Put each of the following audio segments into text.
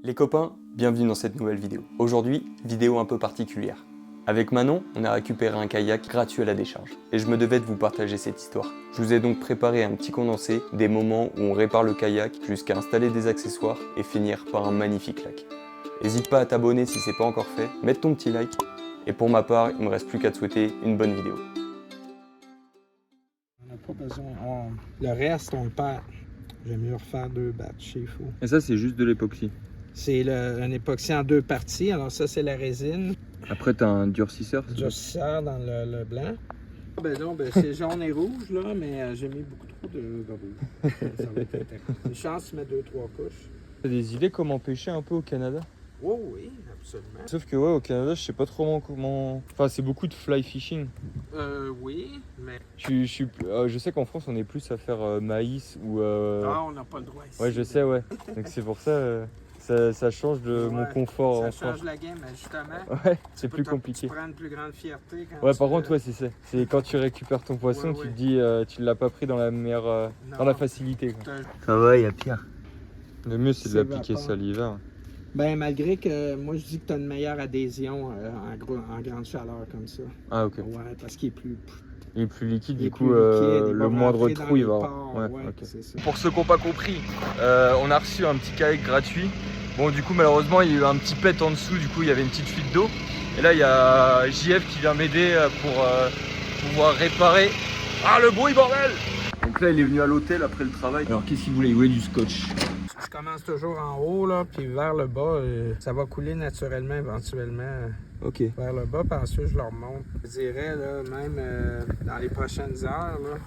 Les copains, bienvenue dans cette nouvelle vidéo. Aujourd'hui, vidéo un peu particulière. Avec Manon, on a récupéré un kayak gratuit à la décharge. Et je me devais de vous partager cette histoire. Je vous ai donc préparé un petit condensé des moments où on répare le kayak jusqu'à installer des accessoires et finir par un magnifique lac. N'hésite pas à t'abonner si c'est pas encore fait, mettre ton petit like. Et pour ma part, il me reste plus qu'à te souhaiter une bonne vidéo. On n'a pas besoin. Le reste, on le perd. J'aime mieux refaire 2 batchs, c'est fou. Et ça, c'est juste de l'époxy. C'est un époxy en 2 parties. Alors ça, c'est la résine. Après, t'as un durcisseur. Durcisseur dans le blanc. C'est jaune et rouge, là, mais j'ai mis beaucoup trop de rouge. Ça va être intéressant. Une chance, tu mets 2-3 couches. T'as des idées comment pêcher un peu au Canada? Oh oui, absolument. Sauf que ouais, au Canada, je sais pas trop comment... Enfin, c'est beaucoup de fly fishing. Oui, mais... Je sais qu'en France, on est plus à faire maïs ou... Ah, on n'a pas le droit ici. Ouais, je sais, ouais. Donc c'est pour ça, ça change de mon confort en Ça change France. la game, justement. Ouais, c'est plus compliqué. Tu prends une plus grande fierté quand Ouais, par contre, ouais, c'est ça. C'est quand tu récupères ton poisson, Ouais, tu ouais. te dis, tu l'as pas pris dans la meilleure... dans la facilité, quoi. Ça va, il y a pire. Le mieux, c'est de C'est l'appliquer vapeur. ça l'hiver. Ben, malgré que moi, je dis que tu as une meilleure adhésion en grande chaleur comme ça. Ah, ok. Ouais, parce qu'il est plus... Il est plus liquide, il est du coup, plus liquide, il le va moindre rentrer dans trou, il les va... pores, ouais, ok. c'est ça. Pour ceux qui n'ont pas compris, on a reçu un petit kayak gratuit. Bon, du coup, malheureusement, il y a eu un petit pet en dessous, du coup, il y avait une petite fuite d'eau. Et là, il y a JF qui vient m'aider pour pouvoir réparer. Ah, le bruit, bordel! Donc là, il est venu à l'hôtel après le travail. Alors, qu'est-ce qu'il voulait? Il voulait du scotch. Je commence toujours en haut, là, puis vers le bas, ça va couler naturellement, éventuellement, Ok. vers le bas, puis ensuite, je le remonte. Je dirais, là, même dans les prochaines heures, là,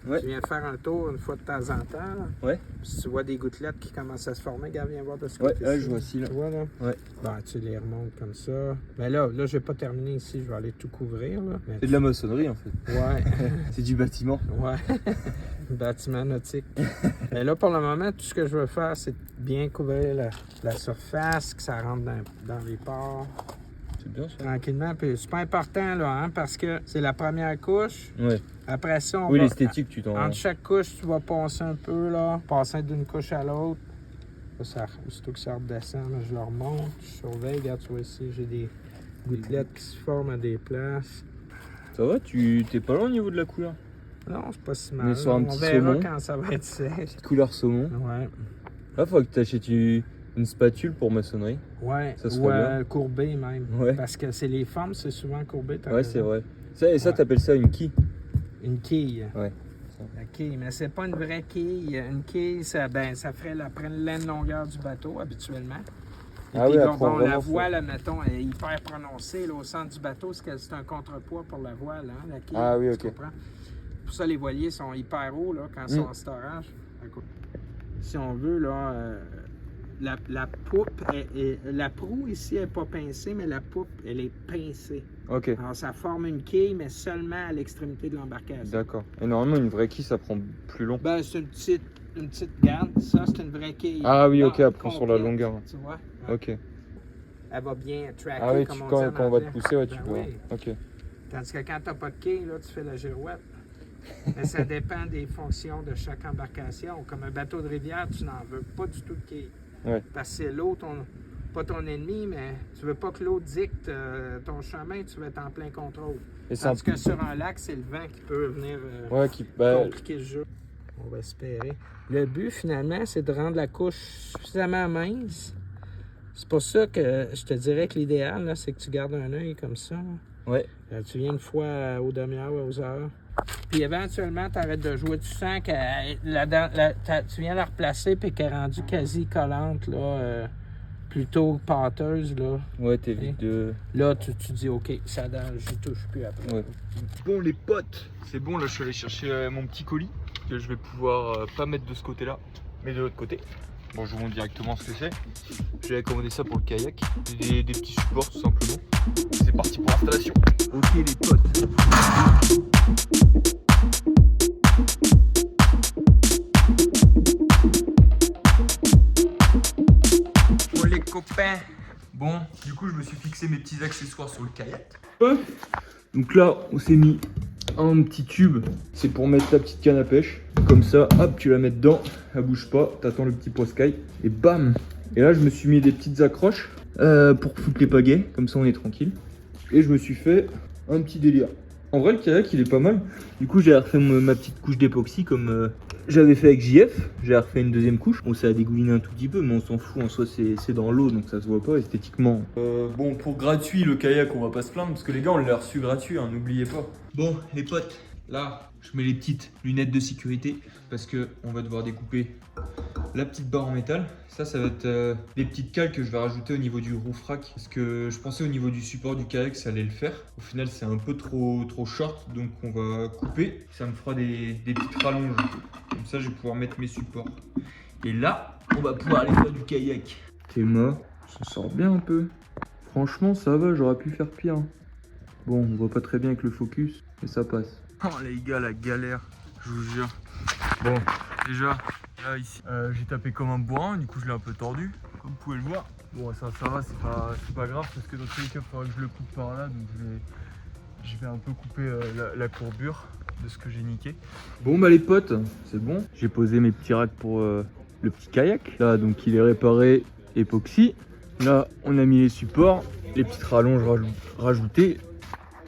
Ouais. je viens faire un tour une fois de temps en temps, là. Ouais. Puis si tu vois des gouttelettes qui commencent à se former, regarde, viens voir de ce Ouais, côté-ci. je vois ici, là. Tu vois, là? Ouais. Ben, tu les remontes comme ça. Mais là, je vais pas terminer ici, je vais aller tout couvrir, là. Mais C'est de la maçonnerie, en fait. Ouais. C'est du bâtiment. Ouais. Bâtiment nautique. Mais là, pour le moment, tout ce que je veux faire, c'est bien couvrir la surface, que ça rentre dans les pores. C'est bien, ça. Tranquillement. Puis c'est pas important, là, hein, parce que c'est la première couche. Ouais. Après ça, on Oui, va... l'esthétique, tu t'en... Entre chaque couche, tu vas passer un peu, là. Passer d'une couche à l'autre. Aussitôt que ça redescend, là, je le remonte. Je surveille. Regarde, tu vois ici, j'ai des gouttelettes qui se forment à des places. Ça va, tu t'es pas loin au niveau de la couleur? Non, c'est pas si On mal. est sur un On petit verra saumon. quand ça va être sec. Petite couleur saumon. Ouais. Là, faut que tu achètes une spatule pour maçonnerie. Ouais, Ça ou serait bien. courbé même. Ouais. Parce que c'est les formes, c'est souvent courbé. t'as Ouais, raison. c'est vrai. Ça, et ça, Ouais. t'appelles ça une quille? Une quille. Ouais. La quille, mais c'est pas une vraie quille. Une quille, ça ferait la pleine longueur du bateau habituellement. Et Ah puis, oui, bon, après, on la remonte, voile, admettons, est hyper prononcée là, au centre du bateau, c'est un contrepoids pour la voile, hein, la quille. Ah oui, tu ok. comprends? Pour ça, les voiliers sont hyper hauts là, quand ils sont en storage. Si on veut, là, la poupe, la proue ici n'est pas pincée, mais la poupe, elle est pincée. Ok, Alors, ça forme une quille, mais seulement à l'extrémité de l'embarcation. d'accord. Et normalement, une vraie quille, ça prend plus long. Ben, c'est une petite garde. Ça, c'est une vraie quille. Ah oui, Là, ok, elle prend sur la complète, longueur. Tu vois? Ouais. Ok. Elle va bien tracker, Ah oui, comme on dit quand en on va te anglais. pousser, ouais, tu Ben vois. oui. Ok. Tandis que quand tu n'as pas de quille, là, tu fais la girouette. Mais ça dépend des fonctions de chaque embarcation. Comme un bateau de rivière, tu n'en veux pas du tout de quille. Ouais. Parce que c'est l'eau, pas ton ennemi, mais tu veux pas que l'eau dicte ton chemin, tu veux être en plein contrôle. Et c'est un Tandis que sur un lac, c'est le vent qui peut venir Ouais, compliquer le jeu. On va espérer. Le but, finalement, c'est de rendre la couche suffisamment mince. C'est pour ça que je te dirais que l'idéal, là, c'est que tu gardes un œil comme ça. Ouais. Tu viens une fois aux demi-heures, aux heures. Puis éventuellement, tu arrêtes de jouer. Tu sens que tu viens la replacer puis qu'elle est rendue quasi collante, là, plutôt pâteuse. Là, Ouais, t'évites de... là tu dis, OK, ça j'y touche plus après. Ouais. Bon, les potes, c'est bon, là, je suis allé chercher mon petit colis que je vais pouvoir pas mettre de ce côté-là, mais de l'autre côté. Bon, je vous montre directement ce que c'est. J'ai commandé ça pour le kayak. Des petits supports, tout simplement. C'est parti pour l'installation. Ok, les potes. Bon, les copains. Bon, du coup, je me suis fixé mes petits accessoires sur le kayak. Donc là, on s'est mis un petit tube, c'est pour mettre ta petite canne à pêche. Comme ça, hop, tu la mets dedans, elle bouge pas, t'attends le petit poiscaille et bam. Et là, je me suis mis des petites accroches pour foutre les pagaies, comme ça on est tranquille. Et je me suis fait un petit délire. En vrai, le kayak, il est pas mal. Du coup, j'ai refait ma petite couche d'époxy comme j'avais fait avec JF. J'ai refait une deuxième couche. Bon, ça a dégouliné un tout petit peu, mais on s'en fout. En soi, c'est dans l'eau, donc ça se voit pas esthétiquement. Bon, pour gratuit, le kayak, on va pas se plaindre, parce que les gars, on l'a reçu gratuit, hein, n'oubliez pas. Bon, les potes, là, je mets les petites lunettes de sécurité, parce que on va devoir découper la petite barre en métal. Ça va être des petites cales que je vais rajouter au niveau du roof rack, parce que je pensais au niveau du support du kayak ça allait le faire. Au final c'est un peu trop short, donc on va couper. Ça me fera des petites rallonges. Comme ça je vais pouvoir mettre mes supports. Et là on va pouvoir aller faire du kayak. Théma, ça sort bien un peu. Franchement ça va, j'aurais pu faire pire. Bon, on voit pas très bien avec le focus, mais ça passe. Oh les gars, la galère, je vous jure. Bon, déjà, là ici, j'ai tapé comme un bourrin, du coup je l'ai un peu tordu, comme vous pouvez le voir. Bon, ça va, c'est pas grave, parce que dans tous les cas, il faudra que je le coupe par là, donc je vais un peu couper la courbure de ce que j'ai niqué. Bon bah les potes, c'est bon. J'ai posé mes petits racks pour le petit kayak. Là, donc il est réparé, époxy. Là, on a mis les supports, les petites rallonges rajoutées.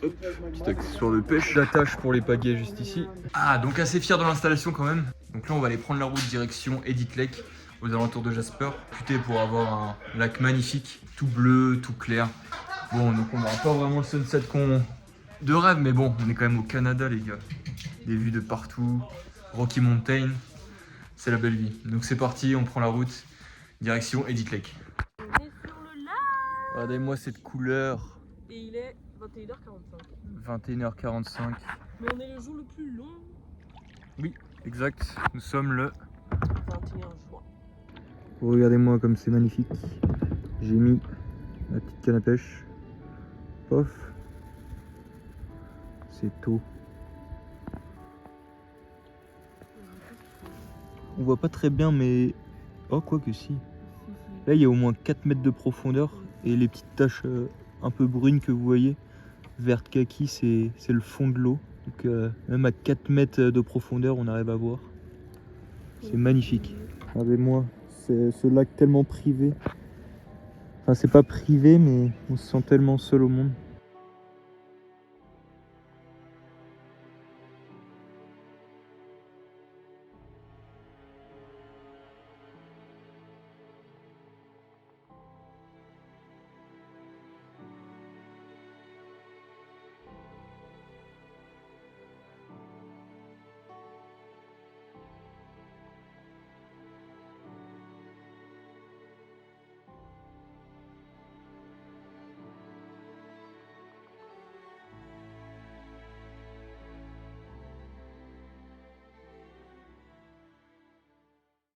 Hop, petit accessoire de pêche, l'attache pour les pagaies juste ici. Ah, donc assez fier de l'installation quand même. Donc là on va aller prendre la route direction Edith Lake, aux alentours de Jasper. Putain, pour avoir un lac magnifique, tout bleu, tout clair. Bon, donc on n'aura pas vraiment le sunset de rêve, mais bon, on est quand même au Canada les gars. Des vues de partout, Rocky Mountain, c'est la belle vie. Donc c'est parti, on prend la route, direction Edith Lake. On est sur le lac. Regardez-moi cette couleur. Et il est 21h45. 21h45. Mais on est le jour le plus long. Oui, exact. Nous sommes le 21 juin. Regardez-moi comme c'est magnifique. J'ai mis la petite canne à pêche. Pof. C'est tôt. On voit pas très bien mais... Oh quoi que si. Là il y a au moins 4 mètres de profondeur. Et les petites taches un peu brunes que vous voyez, verte kaki, c'est le fond de l'eau. Donc même à 4 mètres de profondeur on arrive à voir. C'est magnifique. Regardez-moi, c'est ce lac tellement privé. Enfin c'est pas privé mais on se sent tellement seul au monde.